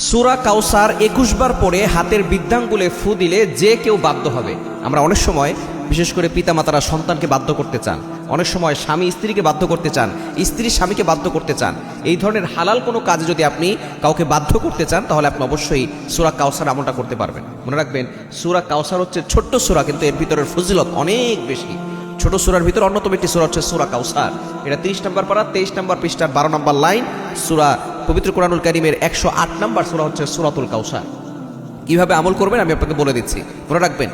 সূরা কাউসার ২১ বার পড়ে হাতের বৃদ্ধাঙ্গুলে ফু দিলে যে কেউ বাধ্য হবে। আমরা অনেক সময় বিশেষ করে পিতামাতারা সন্তানকে বাধ্য করতে চান, অনেক সময় স্বামী স্ত্রীকে বাধ্য করতে চান, স্ত্রী স্বামীকে বাধ্য করতে চান। এই ধরনের হালাল কোনো কাজে যদি আপনি কাউকে বাধ্য করতে চান তাহলে আপনি অবশ্যই সূরা কাউসার আমলটা করতে পারবেন। মনে রাখবেন, সূরা কাউসার হচ্ছে ছোট্ট সূরা, কিন্তু এর ভিতরের ফজিলত অনেক বেশি। ছোট সূরার ভিতর অন্যতম একটি সূরা হচ্ছে সূরা কাউসার। এটা 30 নম্বর পারা, 23 নম্বর পৃষ্ঠার 12 নম্বর লাইন। সূরা পবিত্র কোরআনুল কারীমের 108 নম্বর সূরা হচ্ছে সূরাতুল কাউসার। কিভাবে আমল করবেন আমি আপনাকে বলে দিচ্ছি, মনে রাখবেন।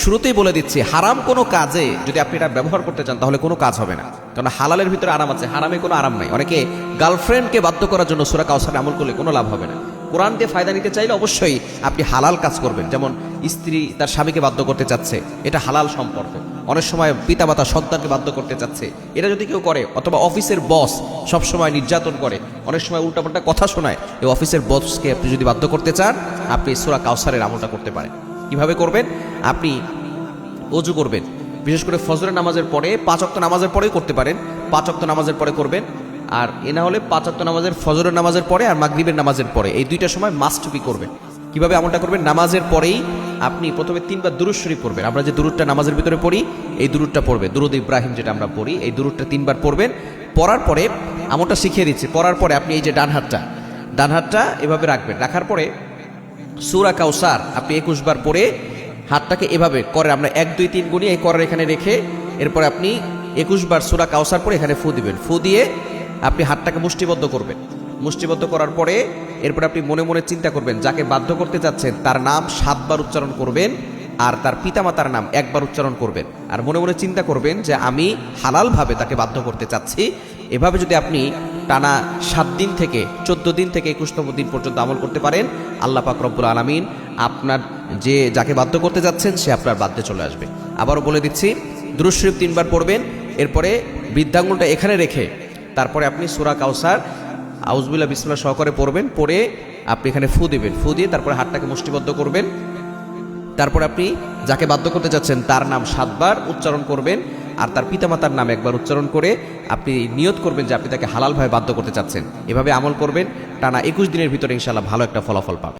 শুরুতেই বলে দিচ্ছি, হারাম কোনো কাজে যদি আপনি এটা ব্যবহার করতে চান তাহলে কোনো কাজ হবে না, কারণ হালালের ভিতরে আরাম আছে, হারামে কোনো আরাম নাই। অনেকে গার্লফ্রেন্ডকে বাধ্য করার জন্য সূরা কাউসারে আমল করলে কোনো লাভ হবে না। কোরআন দিয়ে ফায়দা নিতে চাইলে অবশ্যই আপনি হালাল কাজ করবেন। যেমন স্ত্রী তার স্বামীকে বাধ্য করতে চাচ্ছে, এটা হালাল সম্পর্ক। অনেক সময় পিতামাতা সন্তানকে বাধ্য করতে চাচ্ছে, এটা যদি কেউ করে, অথবা অফিসের বস সবসময় নির্যাতন করে, অনেক সময় উল্টাপাল্টা কথা শোনায়, এই অফিসের বসকে আপনি যদি বাধ্য করতে চান আপনি সূরা কাউসারের আমলটা করতে পারেন। কিভাবে করবেন? আপনি ওযু করবেন, বিশেষ করে ফজরের নামাজের পরে, 5 ওয়াক্ত নামাজের পরেই করতে পারেন, 5 ওয়াক্ত নামাজের পরে করবেন। আর এ না হলে 5 ওয়াক্ত নামাজের ফজরের নামাজের পরে আর মাগরিবের নামাজের পরে, এই দুইটা সময় মাস্ট বি করবেন। কিভাবে আমলটা করবেন? নামাজের পরেই আপনি প্রথমে 3 বার দুরূদ শরীফ পড়বেন। আমরা যে দুরূদটা নামাজের ভিতরে পড়ি, এই দুরূদটা পড়বেন, দুরূদ ইব্রাহিম যেটা আমরা পড়ি, এই দুরূদটা 3 বার পড়বেন। পড়ার পরে আমলটা শিখিয়ে দিচ্ছি, পড়ার পরে আপনি এই যে ডান হাতটা এভাবে রাখবেন। রাখার পরে সূরা কাউসার আপনি 21 বার পড়ে হাতটাকে এভাবে করে, আমরা 1 2 3 গুণি এই করার এখানে রেখে, এরপরে আপনি 21 বার সূরা কাউসার পরে এখানে ফু দিবেন। ফু দিয়ে আপনি হাতটাকে মুষ্টিবদ্ধ করবেন। মুষ্টিবদ্ধ করার পরে এরপরে আপনি মনে মনে চিন্তা করবেন, যাকে বাধ্য করতে চাচ্ছেন তার নাম 7 বার উচ্চারণ করবেন, আর তার পিতামাতার নাম 1 বার উচ্চারণ করবেন। আর মনে মনে চিন্তা করবেন যে আমি হালালভাবে তাকে বাধ্য করতে চাচ্ছি। এভাবে যদি আপনি টানা 7 দিন থেকে 14 দিন থেকে 21তম দিন পর্যন্ত আমল করতে পারেন, আল্লাহ পাক রব্বুল আলামিন আপনার যাকে বাধ্য করতে যাচ্ছেন সে আপনার বাধ্যে চলে আসবে। আবারও বলে দিচ্ছি, দুরূদ শরীফ 3 বার পড়বেন, এরপরে বৃদ্ধাঙ্গুলটা এখানে রেখে তারপরে আপনি সূরা কাউসার আউযুবিল্লাহ বিসমিল্লাহ সহকারে পড়বেন। পড়ে আপনি এখানে ফু দিবেন। ফু দিয়ে তারপরে হাতটাকে মুষ্টিবদ্ধ করবেন। তারপর আপনি যাকে বাধ্য করতে যাচ্ছেন তার নাম 7 বার উচ্চারণ করবেন, আর তার পিতামাতার নাম 1 বার উচ্চারণ করে আপনি নিয়ত করবেন যে আপনি তাকে হালালভাবে বাধ্য করতে চাচ্ছেন। এভাবে আমল করবেন, টানা 21 দিনের ভিতরে ইনশাআল্লাহ ভালো একটা ফলাফল পাবেন।